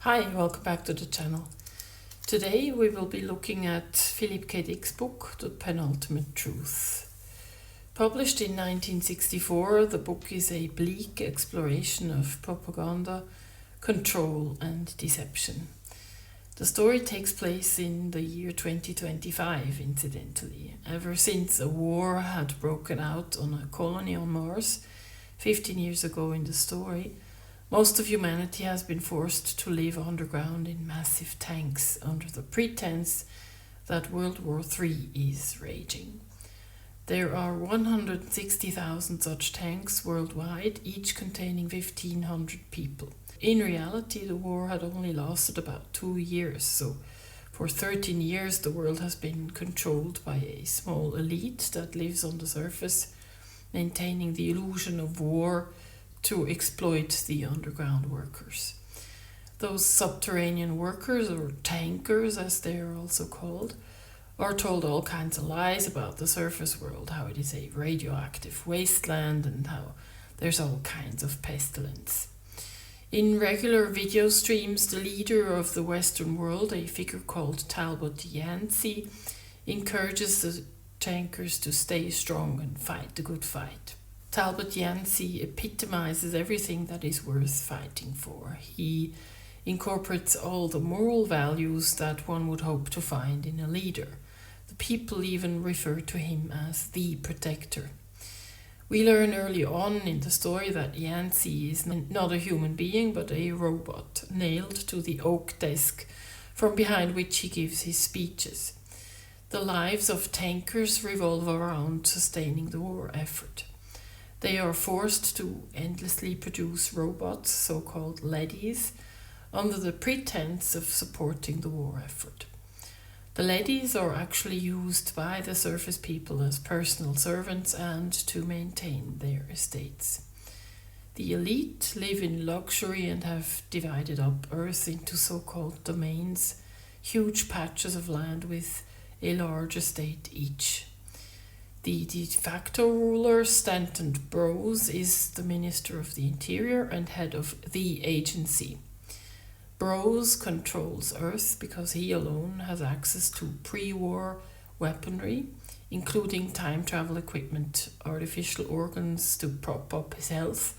Hi, welcome back to the channel. Today we will be looking at Philip K. Dick's book, The Penultimate Truth. Published in 1964, the book is a bleak exploration of propaganda, control and deception. The story takes place in the year 2025, incidentally, ever since a war had broken out on a colony on Mars 15 years ago in the story. Most of humanity has been forced to live underground in massive tanks under the pretense that World War III is raging. There are 160,000 such tanks worldwide, each containing 1,500 people. In reality, the war had only lasted about 2 years, so for 13 years the world has been controlled by a small elite that lives on the surface, maintaining the illusion of war to exploit the underground workers. Those subterranean workers, or tankers as they are also called, are told all kinds of lies about the surface world, how it is a radioactive wasteland and how there's all kinds of pestilence. In regular video streams, the leader of the Western world, a figure called Talbot Yancey, encourages the tankers to stay strong and fight the good fight. Talbot Yancey epitomizes everything that is worth fighting for. He incorporates all the moral values that one would hope to find in a leader. The people even refer to him as the protector. We learn early on in the story that Yancey is not a human being but a robot, nailed to the oak desk from behind which he gives his speeches. The lives of tankers revolve around sustaining the war effort. They are forced to endlessly produce robots, so-called leadies, under the pretense of supporting the war effort. The leadies are actually used by the surface people as personal servants and to maintain their estates. The elite live in luxury and have divided up Earth into so-called domains, huge patches of land with a large estate each. The de facto ruler, Stanton Brose, is the Minister of the Interior and head of the agency. Brose controls Earth because he alone has access to pre-war weaponry, including time travel equipment, artificial organs to prop up his health,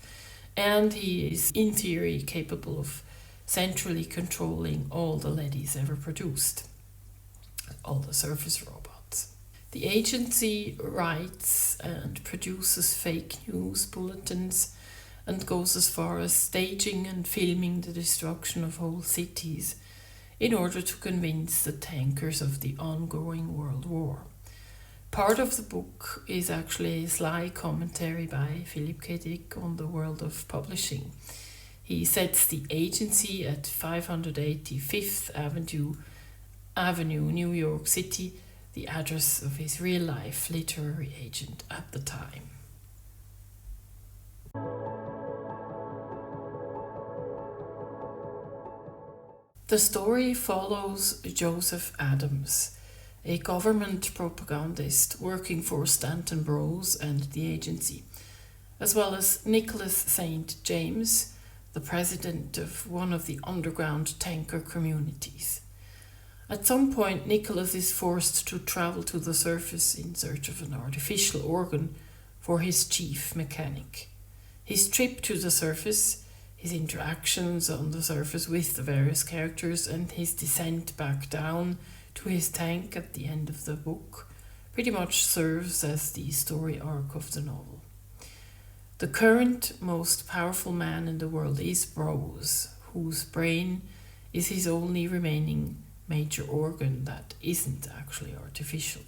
and he is, in theory, capable of centrally controlling all the leadies ever produced, all the surface robots. The agency writes and produces fake news bulletins and goes as far as staging and filming the destruction of whole cities in order to convince the tankers of the ongoing world war. Part of the book is actually a sly commentary by Philip K. Dick on the world of publishing. He sets the agency at 585th Avenue, New York City, the address of his real-life literary agent at the time. The story follows Joseph Adams, a government propagandist working for Stanton Brose and the agency, as well as Nicholas St. James, the president of one of the underground tanker communities. At some point, Nicholas is forced to travel to the surface in search of an artificial organ for his chief mechanic. His trip to the surface, his interactions on the surface with the various characters, and his descent back down to his tank at the end of the book pretty much serves as the story arc of the novel. The current most powerful man in the world is Brose, whose brain is his only remaining major organ that isn't actually artificial.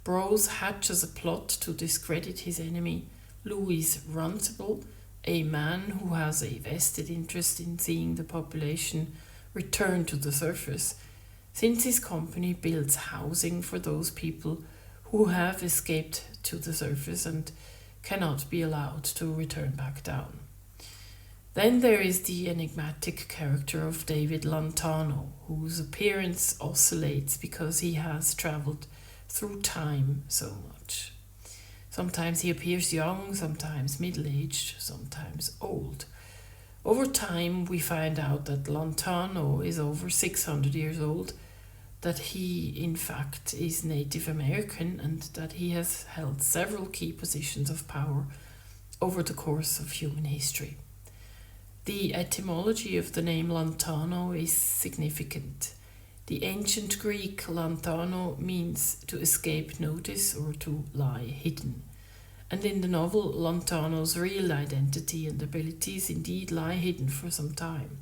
Brose hatches a plot to discredit his enemy, Louis Runcible, a man who has a vested interest in seeing the population return to the surface, since his company builds housing for those people who have escaped to the surface and cannot be allowed to return back down. Then there is the enigmatic character of David Lantano, whose appearance oscillates because he has travelled through time so much. Sometimes he appears young, sometimes middle-aged, sometimes old. Over time, we find out that Lontano is over 600 years old, that he, in fact, is Native American, and that he has held several key positions of power over the course of human history. The etymology of the name Lontano is significant. The ancient Greek Lontano means to escape notice or to lie hidden. And in the novel, Lontano's real identity and abilities indeed lie hidden for some time.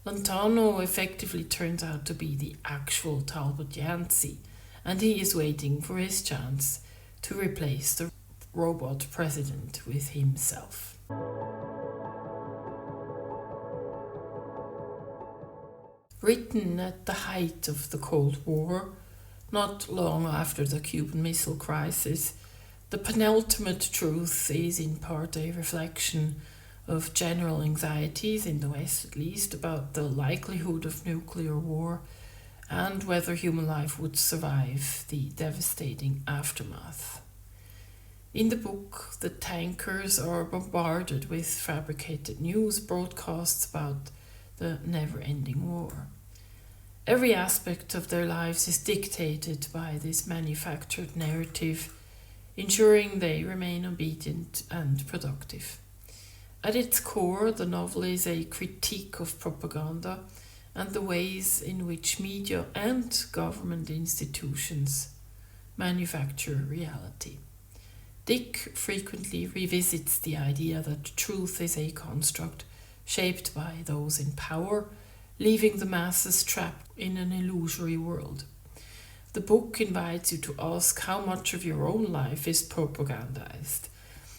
Lontano effectively turns out to be the actual Talbot Yancey, and he is waiting for his chance to replace the robot president with himself. Written at the height of the Cold War, not long after the Cuban Missile Crisis, The Penultimate Truth is in part a reflection of general anxieties, in the West at least, about the likelihood of nuclear war and whether human life would survive the devastating aftermath. In the book, the tankers are bombarded with fabricated news broadcasts about the never-ending war. Every aspect of their lives is dictated by this manufactured narrative, ensuring they remain obedient and productive. At its core, the novel is a critique of propaganda and the ways in which media and government institutions manufacture reality. Dick frequently revisits the idea that truth is a construct shaped by those in power, leaving the masses trapped in an illusory world. The book invites you to ask how much of your own life is propagandized.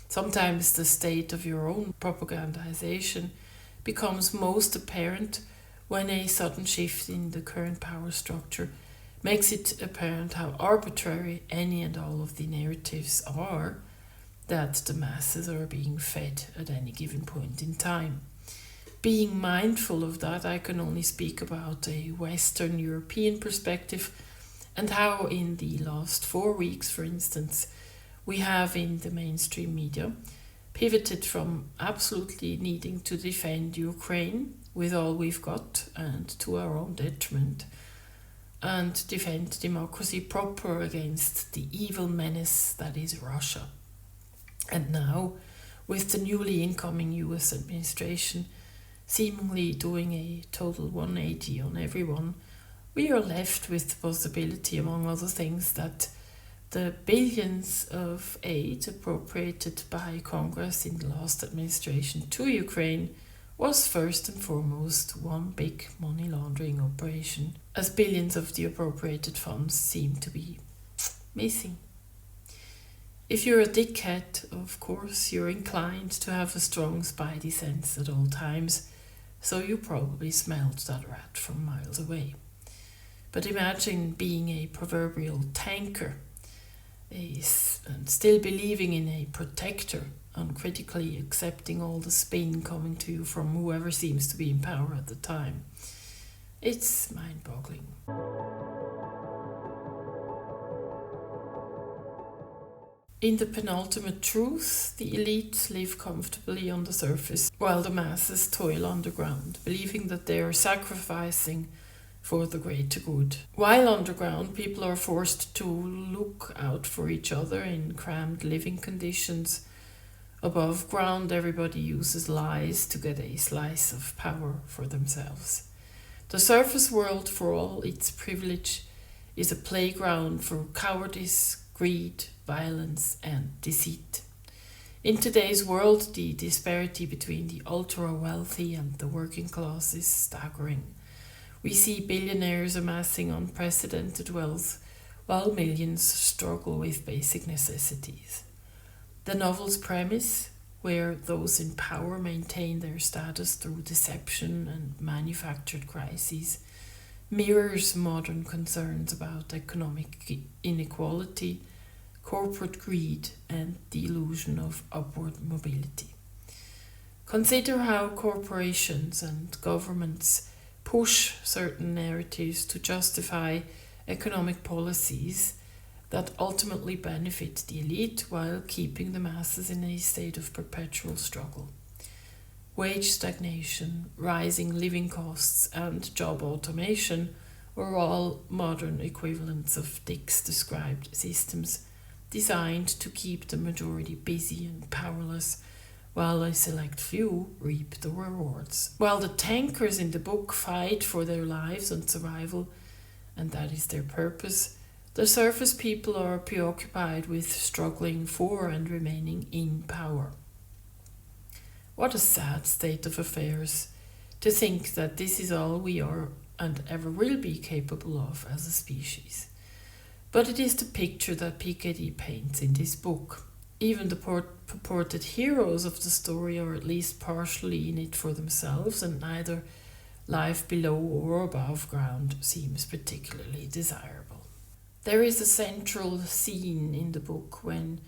Sometimes the state of your own propagandization becomes most apparent when a sudden shift in the current power structure makes it apparent how arbitrary any and all of the narratives are that the masses are being fed at any given point in time. Being mindful of that, I can only speak about a Western European perspective and how in the last 4 weeks, for instance, we have in the mainstream media pivoted from absolutely needing to defend Ukraine with all we've got and to our own detriment, and defend democracy proper against the evil menace that is Russia. And now, with the newly incoming US administration seemingly doing a total 180 on everyone, we are left with the possibility, among other things, that the billions of aid appropriated by Congress in the last administration to Ukraine was first and foremost one big money laundering operation, as billions of the appropriated funds seem to be missing. If you're a dickhead, of course, you're inclined to have a strong spidey sense at all times, so you probably smelled that rat from miles away. But imagine being a proverbial tanker, and still believing in a protector, uncritically accepting all the spin coming to you from whoever seems to be in power at the time. It's mind-boggling. In The Penultimate Truth, the elites live comfortably on the surface, while the masses toil underground, believing that they are sacrificing for the greater good. While underground, people are forced to look out for each other in crammed living conditions. Above ground, everybody uses lies to get a slice of power for themselves. The surface world, for all its privilege, is a playground for cowardice, greed, violence, and deceit. In today's world, the disparity between the ultra-wealthy and the working class is staggering. We see billionaires amassing unprecedented wealth, while millions struggle with basic necessities. The novel's premise, where those in power maintain their status through deception and manufactured crises, mirrors modern concerns about economic inequality, corporate greed, and the illusion of upward mobility. Consider how corporations and governments push certain narratives to justify economic policies that ultimately benefit the elite while keeping the masses in a state of perpetual struggle. wage stagnation, rising living costs, and job automation were all modern equivalents of Dick's described systems designed to keep the majority busy and powerless, while a select few reap the rewards. While the tankers in the book fight for their lives and survival, and that is their purpose, the surface people are preoccupied with struggling for and remaining in power. What a sad state of affairs to think that this is all we are and ever will be capable of as a species. But it is the picture that PKD paints in this book. Even the purported heroes of the story are at least partially in it for themselves, and neither life below or above ground seems particularly desirable. There is a central scene in the book when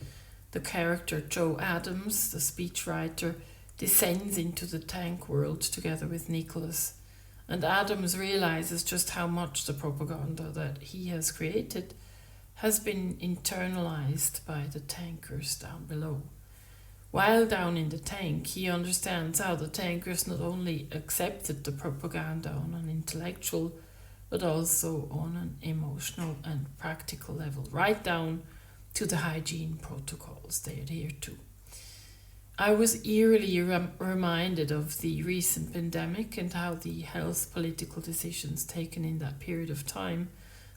the character Joe Adams, the speechwriter, descends into the tank world together with Nicholas, and Adams realizes just how much the propaganda that he has created has been internalized by the tankers down below. While down in the tank, he understands how the tankers not only accepted the propaganda on an intellectual but also on an emotional and practical level, right down to the hygiene protocols they adhere to. I was eerily reminded of the recent pandemic and how the health political decisions taken in that period of time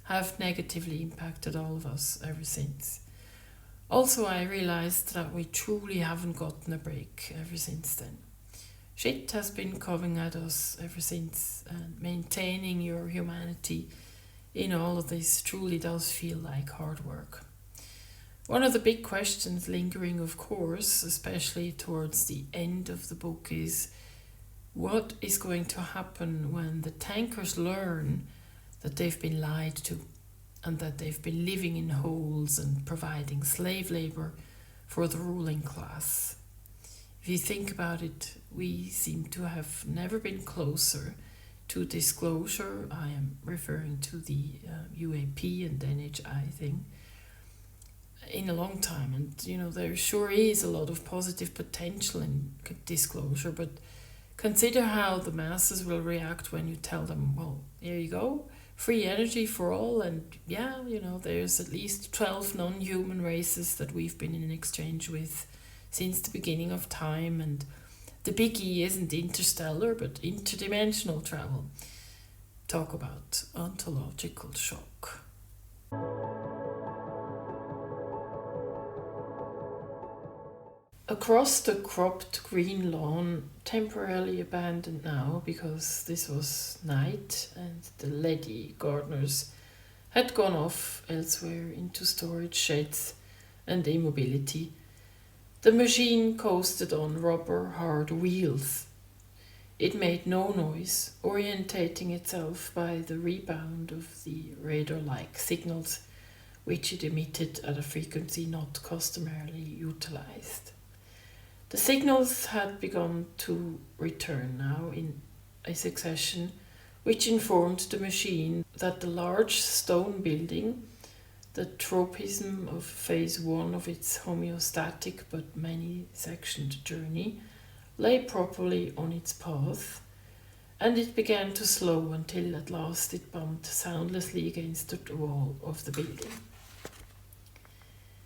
have negatively impacted all of us ever since. Also, I realized that we truly haven't gotten a break ever since then. Shit has been coming at us ever since, and maintaining your humanity in all of this truly does feel like hard work. One of the big questions lingering, of course, especially towards the end of the book, is what is going to happen when the tankers learn that they've been lied to and that they've been living in holes and providing slave labor for the ruling class. If you think about it, we seem to have never been closer to disclosure. I am referring to the UAP and NHI thing in a long time, and there sure is a lot of positive potential in disclosure, but consider how the masses will react when you tell them, well, here you go, free energy for all, and there's at least 12 non-human races that we've been in exchange with since the beginning of time, and the biggie isn't interstellar but interdimensional travel. Talk about ontological shock. Across the cropped green lawn, temporarily abandoned now because this was night and the lady gardeners had gone off elsewhere into storage sheds and immobility, the machine coasted on rubber hard wheels. It made no noise, orientating itself by the rebound of the radar-like signals which it emitted at a frequency not customarily utilized. The signals had begun to return now in a succession, which informed the machine that the large stone building, the tropism of phase 1 of its homeostatic but many-sectioned journey, lay properly on its path, and it began to slow until at last it bumped soundlessly against the wall of the building.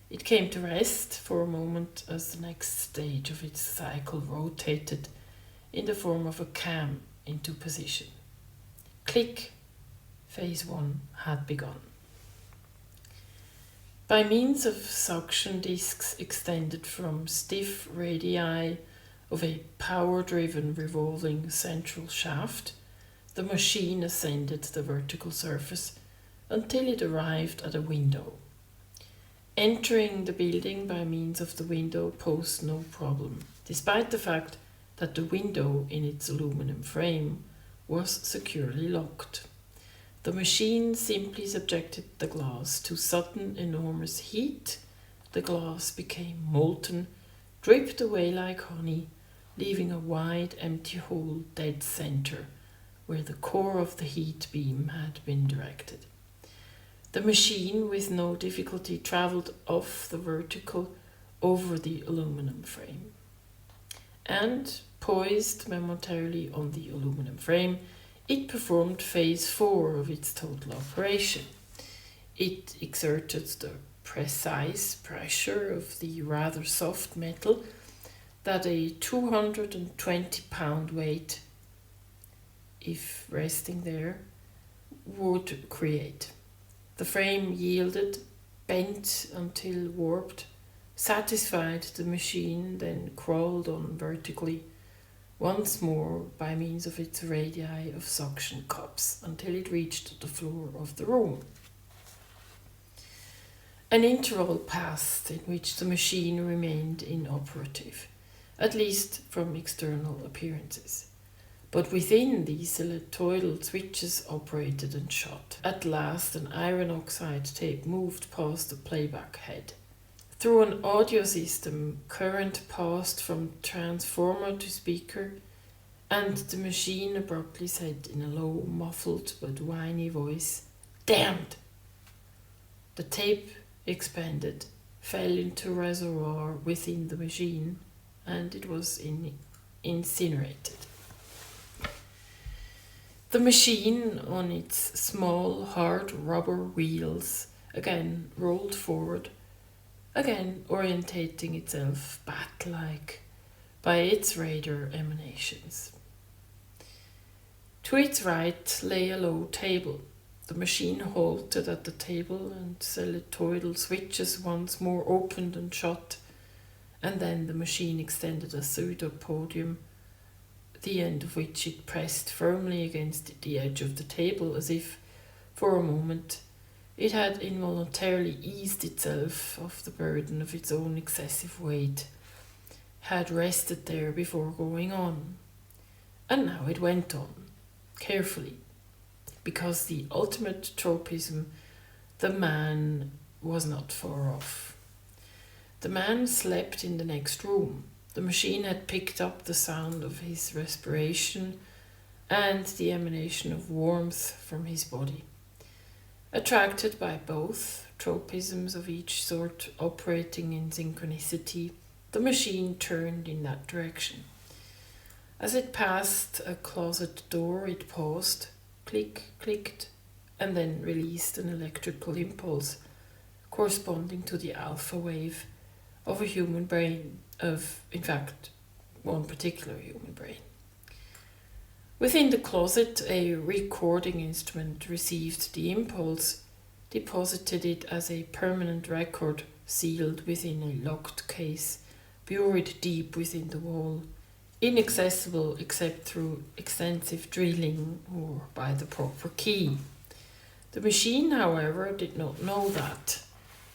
It came to rest for a moment as the next stage of its cycle rotated in the form of a cam into position. Click! Phase 1 had begun. By means of suction discs extended from stiff radii of a power-driven revolving central shaft, the machine ascended the vertical surface until it arrived at a window. Entering the building by means of the window posed no problem, despite the fact that the window in its aluminum frame was securely locked. The machine simply subjected the glass to sudden enormous heat. The glass became molten, dripped away like honey, leaving a wide empty hole dead center where the core of the heat beam had been directed. The machine with no difficulty travelled off the vertical over the aluminum frame. And Poised momentarily on the aluminum frame, it performed phase 4 of its total operation. It exerted the precise pressure of the rather soft metal that a 220-pound weight, if resting there, would create. The frame yielded, bent until warped. Satisfied, the machine then crawled on vertically, once more by means of its radii of suction cups, until it reached the floor of the room. An interval passed in which the machine remained inoperative, at least from external appearances. But within, these ellipsoidal switches operated and shot. At last, an iron oxide tape moved past the playback head. Through an audio system, current passed from transformer to speaker, and the machine abruptly said in a low, muffled but whiny voice, "Damned!" The tape expanded, fell into a reservoir within the machine, and it was incinerated. The machine, on its small, hard rubber wheels, again rolled forward, again orientating itself bat-like by its radar emanations. To its right lay a low table. The machine halted at the table, and ellipsoidal switches once more opened and shut, and then the machine extended a pseudopodium, the end of which it pressed firmly against the edge of the table, as if, for a moment, it had involuntarily eased itself of the burden of its own excessive weight, had rested there before going on. And now it went on, carefully, because the ultimate tropism, the man, was not far off. The man slept in the next room. The machine had picked up the sound of his respiration and the emanation of warmth from his body. Attracted by both, tropisms of each sort operating in synchronicity, the machine turned in that direction. As it passed a closet door, it paused, clicked, and then released an electrical impulse corresponding to the alpha wave of a human brain, in fact, one particular human brain. Within the closet, a recording instrument received the impulse, deposited it as a permanent record sealed within a locked case, buried deep within the wall, inaccessible except through extensive drilling or by the proper key. The machine, however, did not know that,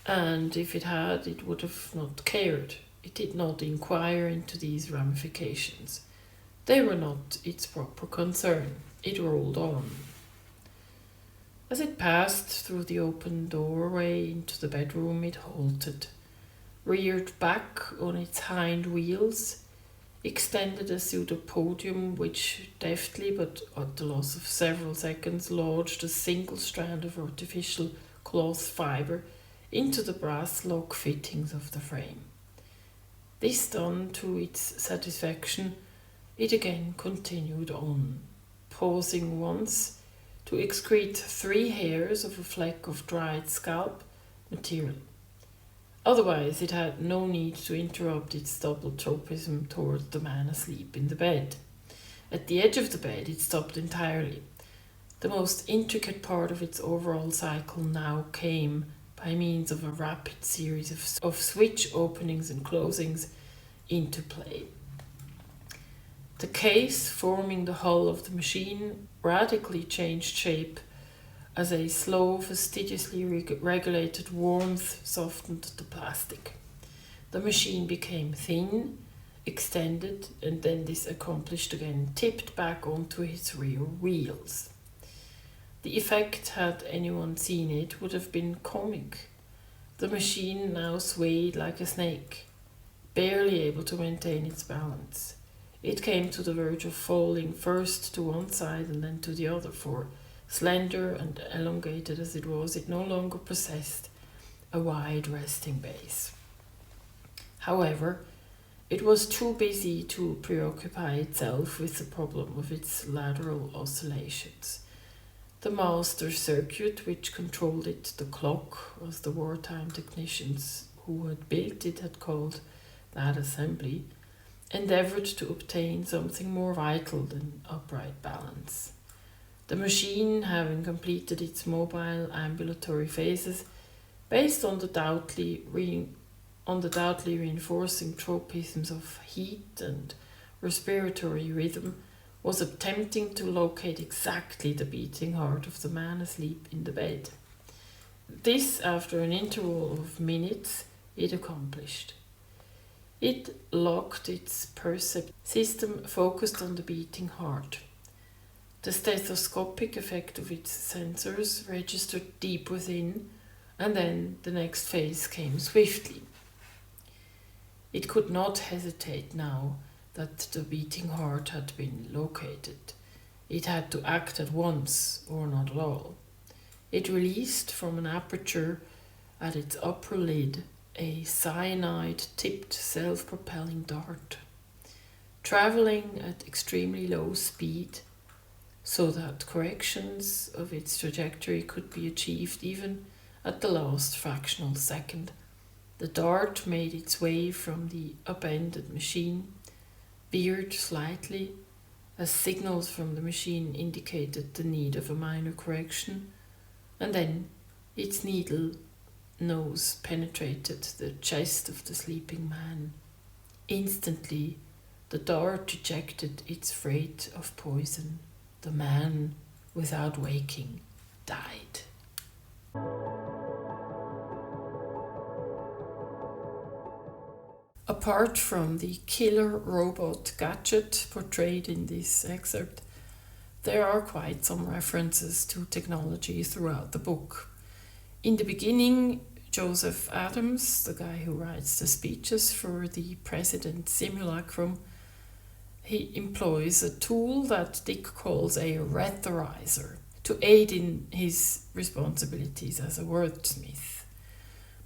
and if it had, it would have not cared. It did not inquire into these ramifications. They were not its proper concern. It rolled on. As it passed through the open doorway into the bedroom, it halted, reared back on its hind wheels, extended a pseudopodium which deftly, but at the loss of several seconds, lodged a single strand of artificial cloth fibre into the brass lock fittings of the frame. This done to its satisfaction, it again continued on, pausing once to excrete 3 hairs of a fleck of dried scalp material. Otherwise, it had no need to interrupt its double tropism toward the man asleep in the bed. At the edge of the bed, it stopped entirely. The most intricate part of its overall cycle now came by means of a rapid series of switch openings and closings into play. The case forming the hull of the machine radically changed shape as a slow, fastidiously regulated warmth softened the plastic. The machine became thin, extended, and then this accomplished again, tipped back onto its rear wheels. The effect, had anyone seen it, would have been comic. The machine now swayed like a snake, barely able to maintain its balance. It came to the verge of falling first to one side and then to the other, for, slender and elongated as it was, it no longer possessed a wide resting base. However, It was too busy to preoccupy itself with the problem of its lateral oscillations. The master circuit which controlled it, the clock, as the wartime technicians who had built it had called that assembly, endeavoured to obtain something more vital than upright balance. The machine, having completed its mobile ambulatory phases, based on the doubtly reinforcing tropisms of heat and respiratory rhythm, was attempting to locate exactly the beating heart of the man asleep in the bed. This, after an interval of minutes, it accomplished. It locked its percept system focused on the beating heart. The stethoscopic effect of its sensors registered deep within, and then the next phase came swiftly. It could not hesitate now that the beating heart had been located. It had to act at once, or not at all. It released from an aperture at its upper lid a cyanide-tipped self-propelling dart, travelling at extremely low speed so that corrections of its trajectory could be achieved even at the last fractional second. The dart made its way from the upended machine, veered slightly as signals from the machine indicated the need of a minor correction, and then its needle nose penetrated the chest of the sleeping man. Instantly, the dart ejected its freight of poison. The man, without waking, died. Apart from the killer robot gadget portrayed in this excerpt, there are quite some references to technology throughout the book. In the beginning, Joseph Adams, the guy who writes the speeches for the president simulacrum, he employs a tool that Dick calls a rhetorizer to aid in his responsibilities as a wordsmith.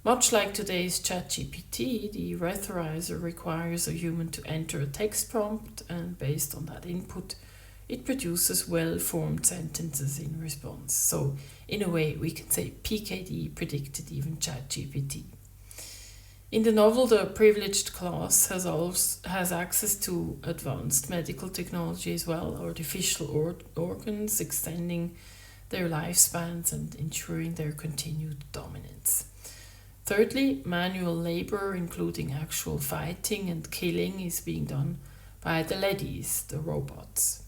Much like today's ChatGPT, the rhetorizer requires a human to enter a text prompt, and based on that input, it produces well-formed sentences in response. So, in a way, we can say PKD predicted even ChatGPT. In the novel, the privileged class has access to advanced medical technology as well, artificial organs extending their lifespans and ensuring their continued dominance. Thirdly, manual labor, including actual fighting and killing, is being done by the leddies, the robots.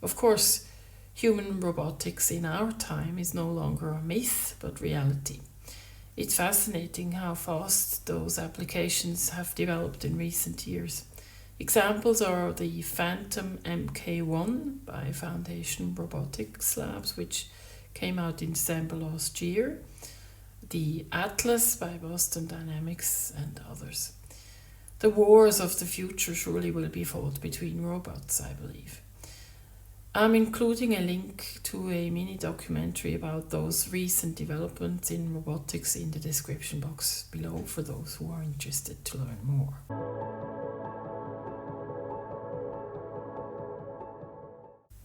Of course, human robotics in our time is no longer a myth, but reality. It's fascinating how fast those applications have developed in recent years. Examples are the Phantom Mk1 by Foundation Robotics Labs, which came out in December last year, the Atlas by Boston Dynamics, and others. The wars of the future surely will be fought between robots, I believe. I'm including a link to a mini documentary about those recent developments in robotics in the description box below for those who are interested to learn more.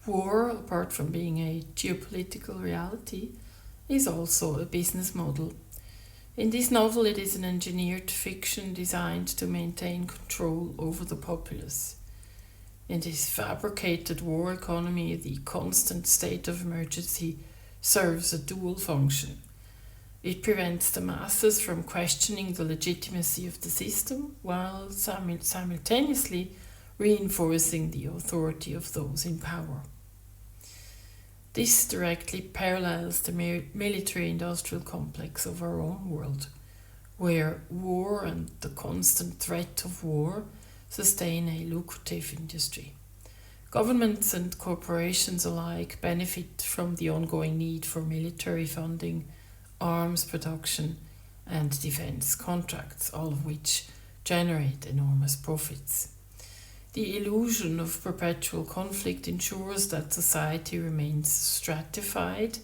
War, apart from being a geopolitical reality, is also a business model. In this novel, it is an engineered fiction designed to maintain control over the populace. In this fabricated war economy, the constant state of emergency serves a dual function. It prevents the masses from questioning the legitimacy of the system, while simultaneously reinforcing the authority of those in power. This directly parallels the military-industrial complex of our own world, where war and the constant threat of war sustain a lucrative industry. Governments and corporations alike benefit from the ongoing need for military funding, arms production, and defense contracts, all of which generate enormous profits. The illusion of perpetual conflict ensures that society remains stratified,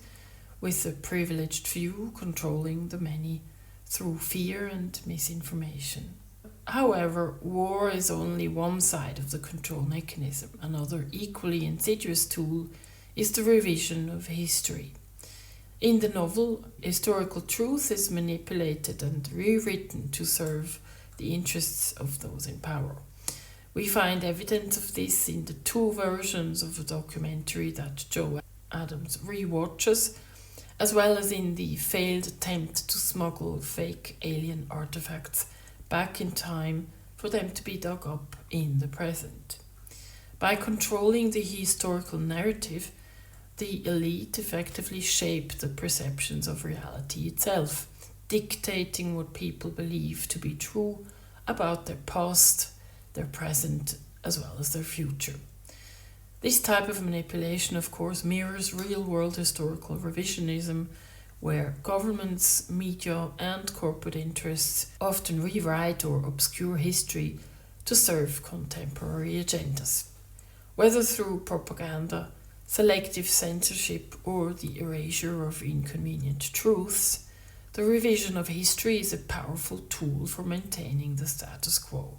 with the privileged few controlling the many through fear and misinformation. However, war is only one side of the control mechanism. Another equally insidious tool is the revision of history. In the novel, historical truth is manipulated and rewritten to serve the interests of those in power. We find evidence of this in the two versions of a documentary that Joe Adams rewatches, as well as in the failed attempt to smuggle fake alien artifacts back in time for them to be dug up in the present. By controlling the historical narrative, the elite effectively shape the perceptions of reality itself, dictating what people believe to be true about their past, their present, as well as their future. This type of manipulation, of course, mirrors real-world historical revisionism, where governments, media, and corporate interests often rewrite or obscure history to serve contemporary agendas. Whether through propaganda, selective censorship, or the erasure of inconvenient truths, the revision of history is a powerful tool for maintaining the status quo.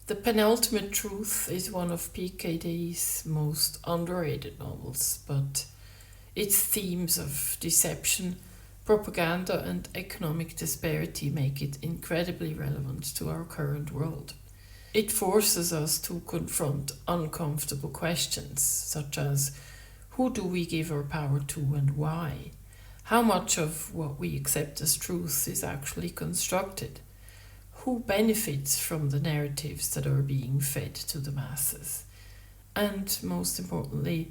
The Penultimate Truth is one of PKD's most underrated novels, but its themes of deception, propaganda, and economic disparity make it incredibly relevant to our current world. It forces us to confront uncomfortable questions, such as who do we give our power to and why? How much of what we accept as truth is actually constructed? Who benefits from the narratives that are being fed to the masses? And most importantly,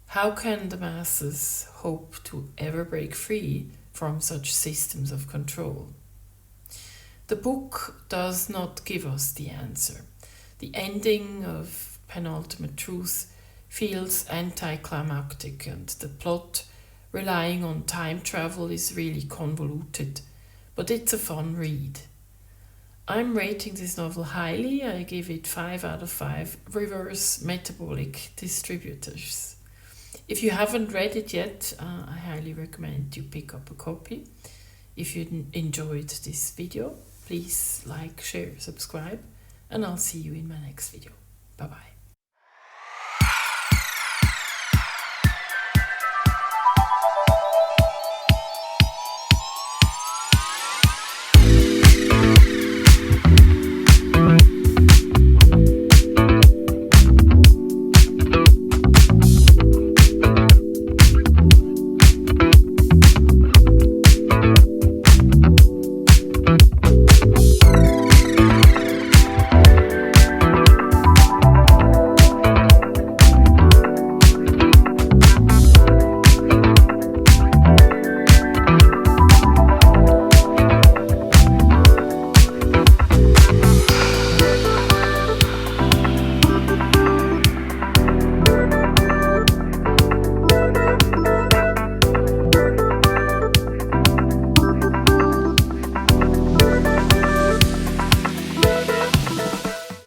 how can the masses hope to ever break free from such systems of control? The book does not give us the answer. The ending of Penultimate Truth feels anticlimactic, and the plot, relying on time travel, is really convoluted, but it's a fun read. I'm rating this novel highly. I give it 5 out of 5 reverse metabolic distributors. If you haven't read it yet, I highly recommend you pick up a copy. If you enjoyed this video, please like, share, subscribe, and I'll see you in my next video. Bye bye.